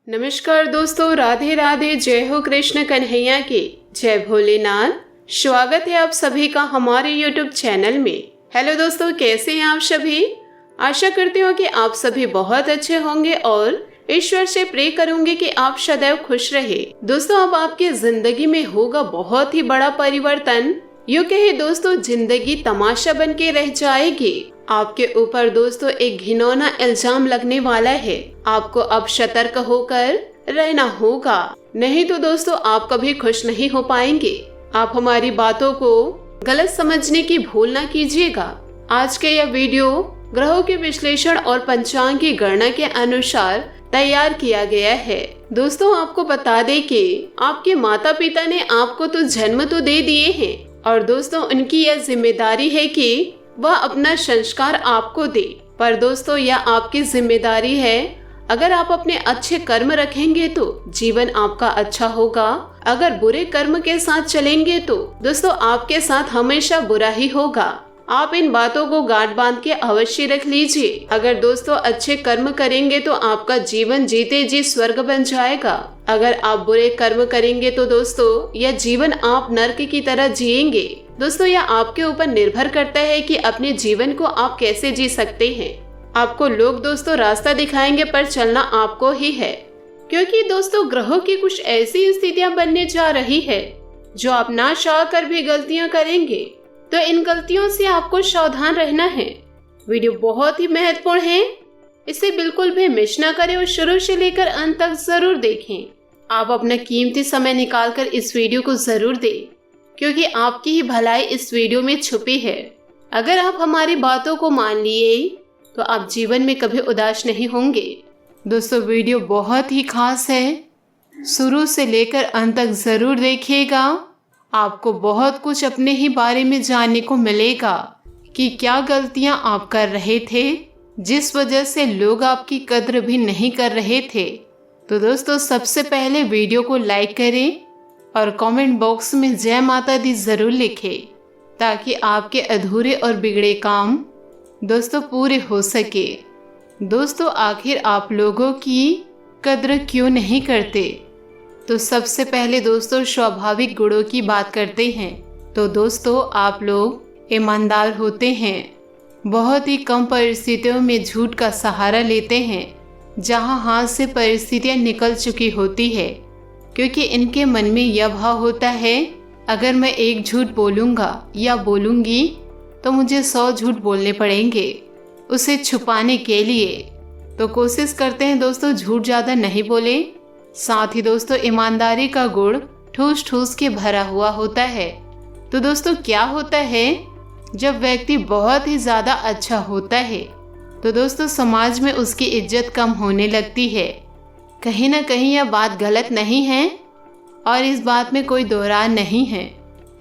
नमस्कार दोस्तों, राधे राधे, जय हो कृष्ण कन्हैया की, जय भोलेनाथ। स्वागत है आप सभी का हमारे YouTube चैनल में। हेलो दोस्तों, कैसे हैं आप सभी? आशा करती हूँ कि आप सभी बहुत अच्छे होंगे और ईश्वर से प्रे करूंगी कि आप सदैव खुश रहे। दोस्तों, अब आपकी जिंदगी में होगा बहुत ही बड़ा परिवर्तन। यूँ कहे दोस्तों, जिंदगी तमाशा बन के रह जाएगी। आपके ऊपर दोस्तों एक घिनौना इल्जाम लगने वाला है। आपको अब सतर्क होकर रहना होगा, नहीं तो दोस्तों आप कभी खुश नहीं हो पाएंगे। आप हमारी बातों को गलत समझने की भूल न कीजिएगा। आज के यह वीडियो ग्रहों के विश्लेषण और पंचांग की गणना के अनुसार तैयार किया गया है। दोस्तों, आपको बता दें कि आपके माता पिता ने आपको तो जन्म तो दे दिए हैं और दोस्तों उनकी यह जिम्मेदारी है कि वह अपना संस्कार आपको दे। पर दोस्तों यह आपकी जिम्मेदारी है। अगर आप अपने अच्छे कर्म रखेंगे तो जीवन आपका अच्छा होगा। अगर बुरे कर्म के साथ चलेंगे तो दोस्तों आपके साथ हमेशा बुरा ही होगा। आप इन बातों को गांठ बांध के अवश्य रख लीजिए। अगर दोस्तों अच्छे कर्म करेंगे तो आपका जीवन जीते जी स्वर्ग बन जाएगा। अगर आप बुरे कर्म करेंगे तो दोस्तों यह जीवन आप नर्क की तरह जिएंगे। दोस्तों यह आपके ऊपर निर्भर करता है कि अपने जीवन को आप कैसे जी सकते हैं। आपको लोग दोस्तों रास्ता दिखाएंगे पर चलना आपको ही है, क्योंकि दोस्तों ग्रहों की कुछ ऐसी स्थितियां बनने जा रही है जो आप ना चाह कर भी गलतियां करेंगे। तो इन गलतियों से आपको सावधान रहना है। वीडियो बहुत ही महत्वपूर्ण है, इसे बिल्कुल भी मिस ना करें और शुरू से लेकर अंत तक जरूर देखें। आप अपना कीमती समय निकालकर इस वीडियो को जरूर दें, क्योंकि आपकी ही भलाई इस वीडियो में छुपी है। अगर आप हमारी बातों को मान लिए तो आप जीवन में कभी उदास नहीं होंगे। दोस्तों वीडियो बहुत ही खास है, शुरू से लेकर अंत तक जरूर देखिएगा। आपको बहुत कुछ अपने ही बारे में जानने को मिलेगा कि क्या गलतियां आप कर रहे थे जिस वजह से लोग आपकी कद्र भी नहीं कर रहे थे। तो दोस्तों सबसे पहले वीडियो को लाइक करें और कमेंट बॉक्स में जय माता दी जरूर लिखें, ताकि आपके अधूरे और बिगड़े काम दोस्तों पूरे हो सके। दोस्तों आखिर आप लोगों की कद्र क्यों नहीं करते? तो सबसे पहले दोस्तों स्वाभाविक गुणों की बात करते हैं। तो दोस्तों आप लोग ईमानदार होते हैं, बहुत ही कम परिस्थितियों में झूठ का सहारा लेते हैं जहां हाथ से परिस्थितियां निकल चुकी होती है, क्योंकि इनके मन में यह भाव होता है अगर मैं एक झूठ बोलूँगा या बोलूँगी तो मुझे 100 झूठ बोलने पड़ेंगे उसे छुपाने के लिए। तो कोशिश करते हैं दोस्तों झूठ ज़्यादा नहीं बोले। साथ ही दोस्तों ईमानदारी का गुण ठूस ठूस के भरा हुआ होता है। तो दोस्तों क्या होता है जब व्यक्ति बहुत ही ज़्यादा अच्छा होता है तो दोस्तों समाज में उसकी इज्जत कम होने लगती है। कहीं ना कहीं यह बात गलत नहीं है और इस बात में कोई दो राय नहीं है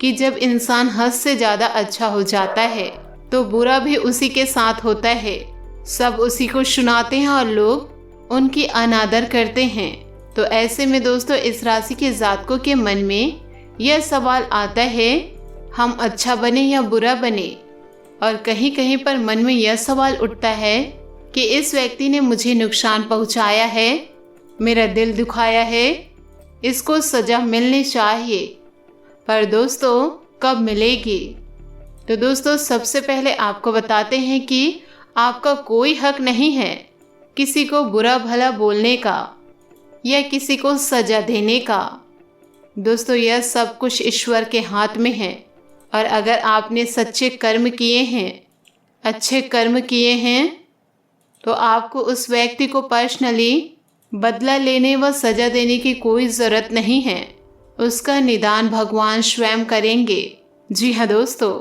कि जब इंसान हद से ज़्यादा अच्छा हो जाता है तो बुरा भी उसी के साथ होता है। सब उसी को सुनाते हैं और लोग उनकी अनादर करते हैं। तो ऐसे में दोस्तों इस राशि के जातकों के मन में यह सवाल आता है हम अच्छा बने या बुरा बने। और कहीं कहीं पर मन में यह सवाल उठता है कि इस व्यक्ति ने मुझे नुकसान पहुंचाया है, मेरा दिल दुखाया है, इसको सजा मिलनी चाहिए। पर दोस्तों कब मिलेगी? तो दोस्तों सबसे पहले आपको बताते हैं कि आपका कोई हक नहीं है किसी को बुरा भला बोलने का या किसी को सजा देने का। दोस्तों यह सब कुछ ईश्वर के हाथ में है और अगर आपने सच्चे कर्म किए हैं, अच्छे कर्म किए हैं तो आपको उस व्यक्ति को पर्सनली बदला लेने व सजा देने की कोई ज़रूरत नहीं है। उसका निदान भगवान स्वयं करेंगे। जी हाँ दोस्तों,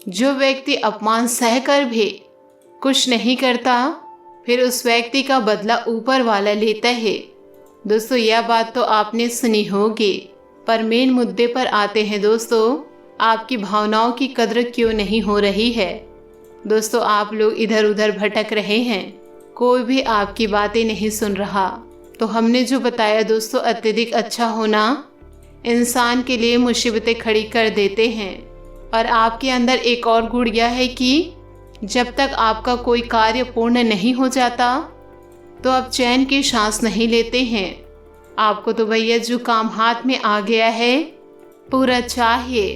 जो व्यक्ति अपमान सहकर भी कुछ नहीं करता फिर उस व्यक्ति का बदला ऊपर वाला लेता है। दोस्तों यह बात तो आपने सुनी होगी, पर मेन मुद्दे पर आते हैं दोस्तों, आपकी भावनाओं की कद्र क्यों नहीं हो रही है। दोस्तों आप लोग इधर उधर भटक रहे हैं, कोई भी आपकी बातें नहीं सुन रहा। तो हमने जो बताया दोस्तों, अत्यधिक अच्छा होना इंसान के लिए मुसीबतें खड़ी कर देते हैं। और आपके अंदर एक और गुण यह है कि जब तक आपका कोई कार्य पूर्ण नहीं हो जाता तो अब चैन की सांस नहीं लेते हैं। आपको तो भैया जो काम हाथ में आ गया है पूरा चाहिए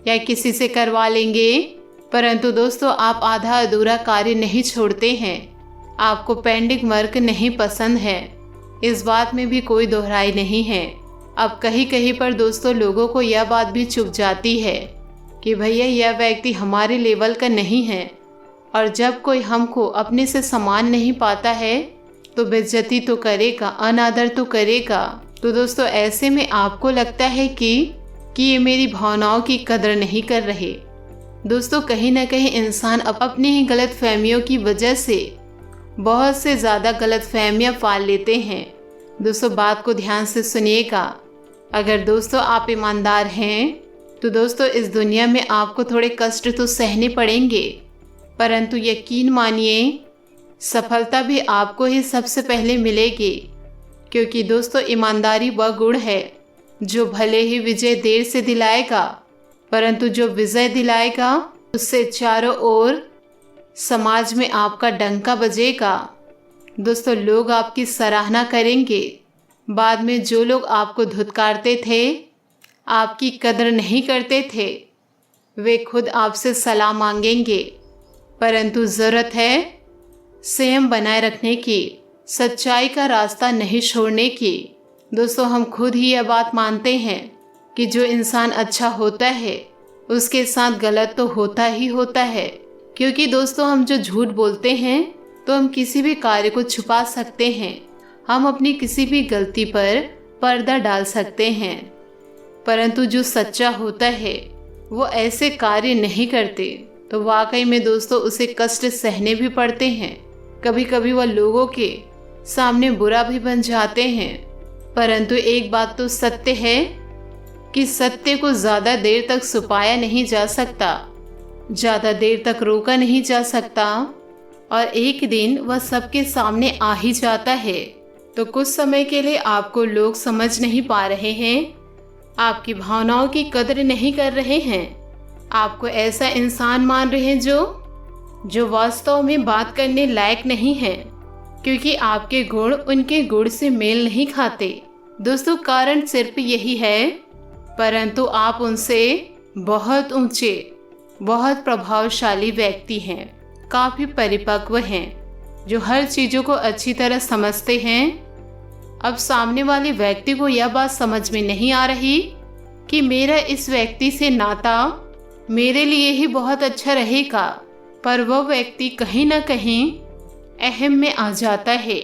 या किसी से करवा लेंगे, परंतु दोस्तों आप आधा अधूरा कार्य नहीं छोड़ते हैं। आपको पेंडिंग वर्क नहीं पसंद है, इस बात में भी कोई दोहराई नहीं है। अब कहीं कहीं पर दोस्तों लोगों को यह बात भी चुभ जाती है कि भैया यह व्यक्ति हमारे लेवल का नहीं है, और जब कोई हमको अपने से समान नहीं पाता है तो बेइज्जती तो करेगा, अनादर तो करेगा। तो दोस्तों ऐसे में आपको लगता है कि ये मेरी भावनाओं की कदर नहीं कर रहे। दोस्तों कहीं ना कहीं इंसान अपनी ही गलत फहमियों की वजह से बहुत से ज़्यादा गलत फहमियाँ पाल लेते हैं। दोस्तों बात को ध्यान से सुनिएगा। अगर दोस्तों आप ईमानदार हैं तो दोस्तों इस दुनिया में आपको थोड़े कष्ट तो सहने पड़ेंगे, परंतु यकीन मानिए सफलता भी आपको ही सबसे पहले मिलेगी। क्योंकि दोस्तों ईमानदारी वह गुण है जो भले ही विजय देर से दिलाएगा, परंतु जो विजय दिलाएगा उससे चारों ओर समाज में आपका डंका बजेगा। दोस्तों लोग आपकी सराहना करेंगे। बाद में जो लोग आपको धुतकारते थे, आपकी कदर नहीं करते थे, वे खुद आपसे सलाह मांगेंगे। परंतु ज़रूरत है संयम बनाए रखने की, सच्चाई का रास्ता नहीं छोड़ने की। दोस्तों हम खुद ही यह बात मानते हैं कि जो इंसान अच्छा होता है उसके साथ गलत तो होता ही होता है। क्योंकि दोस्तों हम जो झूठ बोलते हैं तो हम किसी भी कार्य को छुपा सकते हैं, हम अपनी किसी भी गलती पर पर्दा डाल सकते हैं, परंतु जो सच्चा होता है वो ऐसे कार्य नहीं करते। तो वाकई में दोस्तों उसे कष्ट सहने भी पड़ते हैं, कभी कभी वह लोगों के सामने बुरा भी बन जाते हैं। परंतु एक बात तो सत्य है कि सत्य को ज़्यादा देर तक छुपाया नहीं जा सकता, ज़्यादा देर तक रोका नहीं जा सकता, और एक दिन वह सबके सामने आ ही जाता है। तो कुछ समय के लिए आपको लोग समझ नहीं पा रहे हैं, आपकी भावनाओं की कदर नहीं कर रहे हैं, आपको ऐसा इंसान मान रहे हैं जो वास्तव में बात करने लायक नहीं है, क्योंकि आपके गुण उनके गुण से मेल नहीं खाते। दोस्तों कारण सिर्फ यही है, परंतु आप उनसे बहुत ऊंचे, बहुत प्रभावशाली व्यक्ति हैं, काफ़ी परिपक्व हैं, जो हर चीज़ों को अच्छी तरह समझते हैं। अब सामने वाले व्यक्ति को यह बात समझ में नहीं आ रही कि मेरा इस व्यक्ति से नाता मेरे लिए ही बहुत अच्छा रहेगा, पर वह व्यक्ति कहीं ना कहीं अहम में आ जाता है,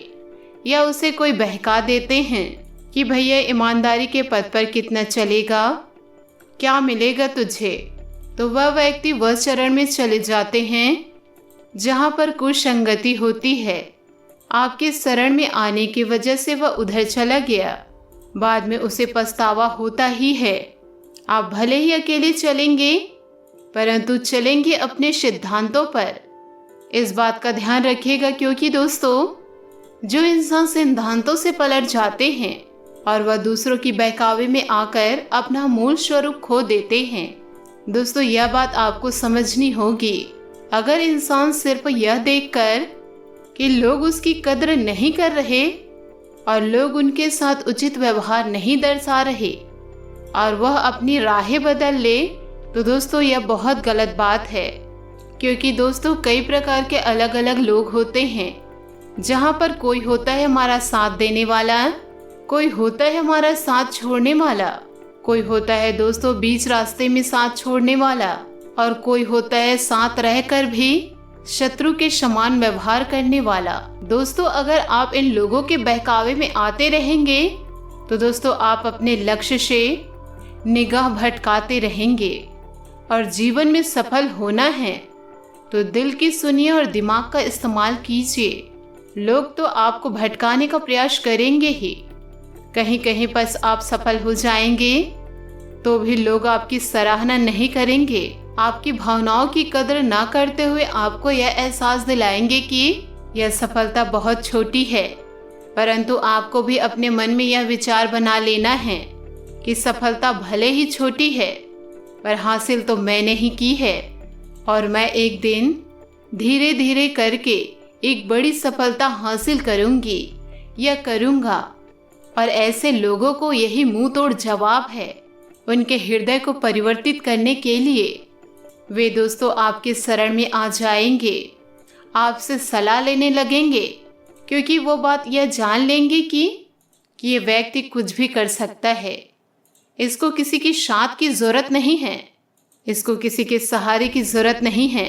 या उसे कोई बहका देते हैं कि भैया ईमानदारी के पथ पर कितना चलेगा, क्या मिलेगा तुझे। तो वह व्यक्ति वह चरण में चले जाते हैं जहाँ पर कुसंगति होती है। आपके शरण में आने की वजह से वह उधर चला गया, बाद में उसे पछतावा होता ही है। आप भले ही अकेले चलेंगे, परंतु चलेंगे अपने सिद्धांतों पर। इस बात का ध्यान रखिएगा, क्योंकि दोस्तों जो इंसान सिद्धांतों से पलट जाते हैं और वह दूसरों की बहकावे में आकर अपना मूल स्वरूप खो देते हैं। दोस्तों यह बात आपको समझनी होगी। अगर इंसान सिर्फ यह देखकर कि लोग उसकी कदर नहीं कर रहे और लोग उनके साथ उचित व्यवहार नहीं दर्शा रहे और वह अपनी राहें बदल ले, तो दोस्तों यह बहुत गलत बात है। क्योंकि दोस्तों कई प्रकार के अलग अलग लोग होते हैं, जहाँ पर कोई होता है हमारा साथ देने वाला, कोई होता है हमारा साथ छोड़ने वाला, कोई होता है दोस्तों बीच रास्ते में साथ छोड़ने वाला, और कोई होता है साथ रहकर भी शत्रु के समान व्यवहार करने वाला। दोस्तों अगर आप इन लोगों के बहकावे में आते रहेंगे तो दोस्तों आप अपने लक्ष्य से निगाह भटकाते रहेंगे। और जीवन में सफल होना है तो दिल की सुनिए और दिमाग का इस्तेमाल कीजिए। लोग तो आपको भटकाने का प्रयास करेंगे ही, कहीं कहीं पर आप सफल हो जाएंगे तो भी लोग आपकी सराहना नहीं करेंगे, आपकी भावनाओं की कदर ना करते हुए आपको यह एहसास दिलाएंगे कि यह सफलता बहुत छोटी है। परंतु आपको भी अपने मन में यह विचार बना लेना है कि सफलता भले ही छोटी है, पर हासिल तो मैंने ही की है, और मैं एक दिन धीरे धीरे करके एक बड़ी सफलता हासिल करूंगी या करूंगा। और ऐसे लोगों को यही मुंह तोड़ जवाब है उनके हृदय को परिवर्तित करने के लिए। वे दोस्तों आपके शरण में आ जाएंगे, आपसे सलाह लेने लगेंगे, क्योंकि वो बात यह जान लेंगे कि ये व्यक्ति कुछ भी कर सकता है। इसको किसी की साथ की जरूरत नहीं है, इसको किसी के सहारे की जरूरत नहीं है।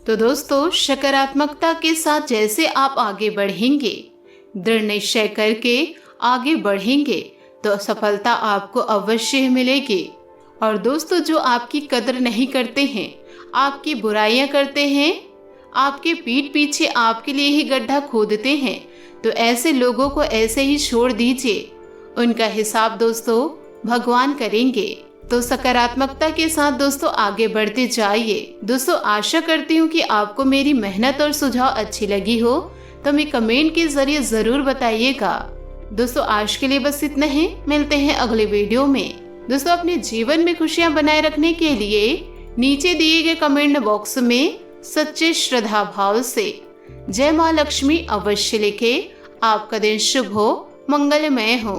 तो दोस्तों सकारात्मकता के साथ जैसे आप आगे बढ़ेंगे, दृढ़ निश्चय करके आगे बढ़ेंगे, तो सफलता आपको अवश्य मिलेगी। और दोस्तों जो आपकी कदर नहीं करते हैं, आपकी बुराइयां करते हैं, आपके पीठ पीछे आपके लिए ही गड्ढा खोदते हैं, तो ऐसे लोगों को ऐसे ही छोड़ दीजिए। उनका हिसाब दोस्तों भगवान करेंगे। तो सकारात्मकता के साथ दोस्तों आगे बढ़ते जाइए। दोस्तों आशा करती हूँ कि आपको मेरी मेहनत और सुझाव अच्छी लगी हो, तो हमें कमेंट के जरिए जरूर बताइएगा। दोस्तों आज के लिए बस इतना ही, मिलते हैं अगले वीडियो में। दोस्तों अपने जीवन में खुशियां बनाए रखने के लिए नीचे दिए गए कमेंट बॉक्स में सच्चे श्रद्धा भाव से जय माँ लक्ष्मी अवश्य लिखे। आपका दिन शुभ हो, मंगलमय हो।